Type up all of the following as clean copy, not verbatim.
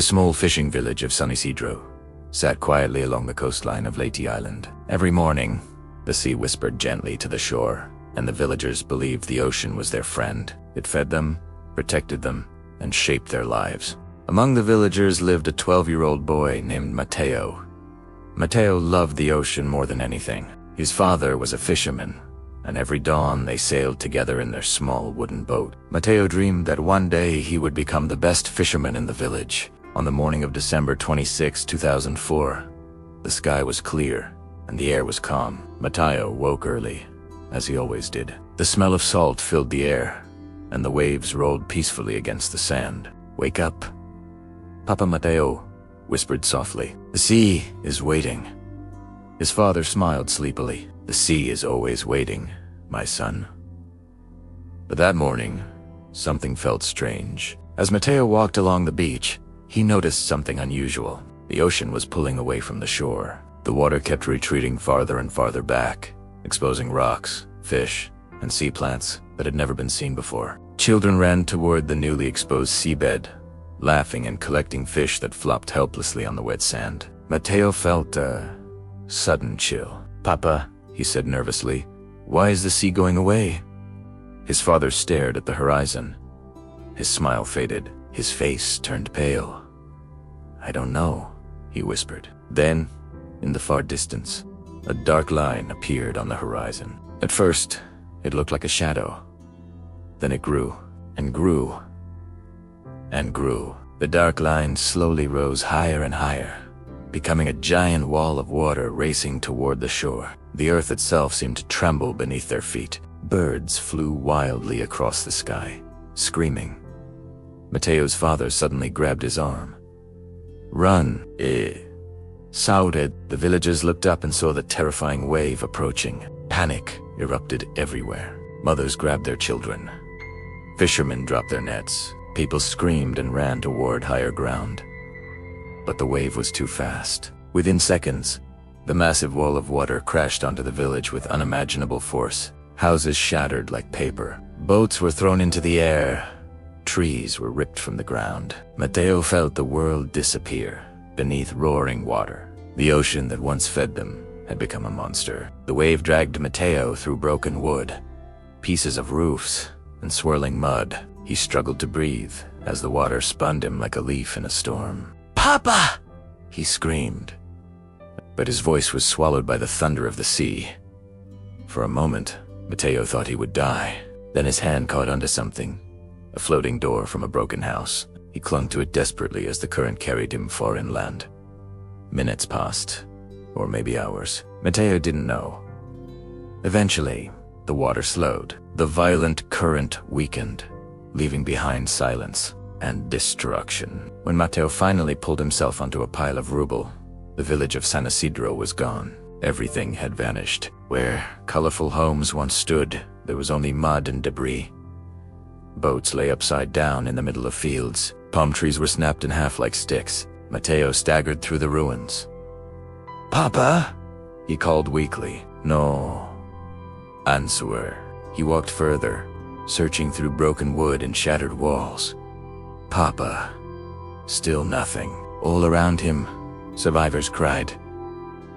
The small fishing village of San Isidro sat quietly along the coastline of Leyte Island. Every morning, the sea whispered gently to the shore, and the villagers believed the ocean was their friend. It fed them, protected them, and shaped their lives. Among the villagers lived a 12-year-old boy named Mateo. Mateo loved the ocean more than anything. His father was a fisherman, and every dawn they sailed together in their small wooden boat. Mateo dreamed that one day he would become the best fisherman in the village. On the morning of December 26, 2004, the sky was clear and the air was calm. Mateo woke early, as he always did. The smell of salt filled the air, and the waves rolled peacefully against the sand. "Wake up, Papa Mateo," whispered softly. "The sea is waiting." His father smiled sleepily. "The sea is always waiting, my son." But that morning, something felt strange. As Mateo walked along the beach, he noticed something unusual. The ocean was pulling away from the shore. The water kept retreating farther and farther back, exposing rocks, fish, and sea plants that had never been seen before. Children ran toward the newly exposed seabed, laughing and collecting fish that flopped helplessly on the wet sand. Mateo felt a sudden chill. "Papa," he said nervously, "why is the sea going away?" His father stared at the horizon. His smile faded. His face turned pale. "I don't know," he whispered. Then, in the far distance, a dark line appeared on the horizon. At first, it looked like a shadow. Then it grew and grew and grew. The dark line slowly rose higher and higher, becoming a giant wall of water racing toward the shore. The earth itself seemed to tremble beneath their feet. Birds flew wildly across the sky, screaming. Mateo's father suddenly grabbed his arm. "Run!" shouted. The villagers looked up and saw the terrifying wave approaching. Panic erupted everywhere. Mothers grabbed their children. Fishermen dropped their nets. People screamed and ran toward higher ground. But the wave was too fast. Within seconds, the massive wall of water crashed onto the village with unimaginable force. Houses shattered like paper. Boats were thrown into the air. Trees were ripped from the ground. Mateo felt the world disappear beneath roaring water. The ocean that once fed them had become a monster. The wave dragged Mateo through broken wood, pieces of roofs, and swirling mud. He struggled to breathe as the water spun him like a leaf in a storm. "Papa!" he screamed. But his voice was swallowed by the thunder of the sea. For a moment, Mateo thought he would die. Then his hand caught onto something, a floating door from a broken house. He clung to it desperately as the current carried him far inland. Minutes passed, or maybe hours. Mateo didn't know. Eventually, the water slowed. The violent current weakened, leaving behind silence and destruction. When Mateo finally pulled himself onto a pile of rubble, the village of San Isidro was gone. Everything had vanished. Where colorful homes once stood, there was only mud and debris. Boats lay upside down in the middle of fields. Palm trees were snapped in half like sticks. Mateo staggered through the ruins. "Papa?" he called weakly. "No answer." He walked further, searching through broken wood and shattered walls. "Papa." Still nothing. All around him, survivors cried.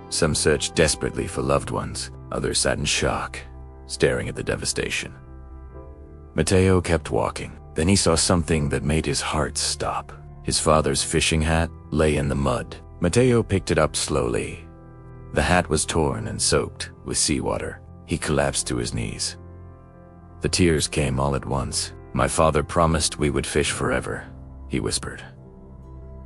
Some searched desperately for loved ones. Others sat in shock, staring at the devastation. Mateo kept walking. Then he saw something that made his heart stop. His father's fishing hat lay in the mud. Mateo picked it up slowly. The hat was torn and soaked with seawater. He collapsed to his knees. The tears came all at once. "My father promised we would fish forever," he whispered.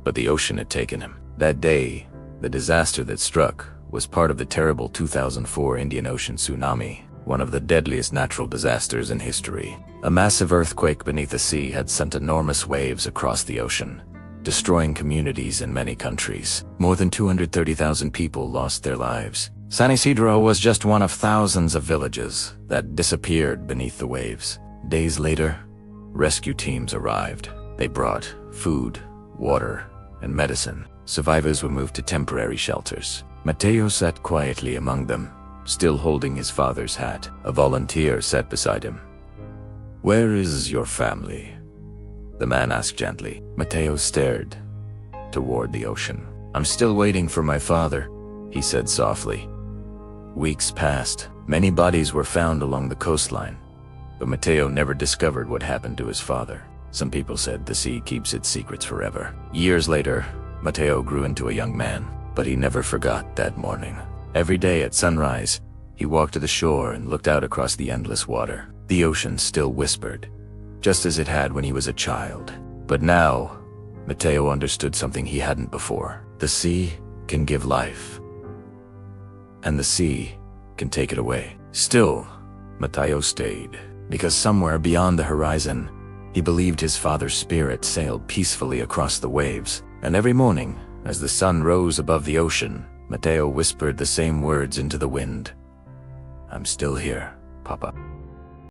But the ocean had taken him. That day, the disaster that struck was part of the terrible 2004 Indian Ocean tsunami, one of the deadliest natural disasters in history. A massive earthquake beneath the sea had sent enormous waves across the ocean, destroying communities in many countries. More than 230,000 people lost their lives. San Isidro was just one of thousands of villages that disappeared beneath the waves. Days later, rescue teams arrived. They brought food, water, and medicine. Survivors were moved to temporary shelters. Mateo sat quietly among them, still holding his father's hat. A volunteer sat beside him. "Where is your family?" the man asked gently. Mateo stared. toward the ocean. "I'm still waiting for my father," he said softly. Weeks passed. Many bodies were found along the coastline, but Matteo never discovered what happened to his father. Some people said the sea keeps its secrets forever. Years later, Matteo grew into a young man, but he never forgot that morning. Every day at sunrise, he walked to the shore and looked out across the endless water. The ocean still whispered, just as it had when he was a child. But now, Matteo understood something he hadn't before. The sea can give life, and the sea can take it away. Still, Matteo stayed, because somewhere beyond the horizon, he believed his father's spirit sailed peacefully across the waves. And every morning, as the sun rose above the ocean, Matteo whispered the same words into the wind. "I'm still here, Papa."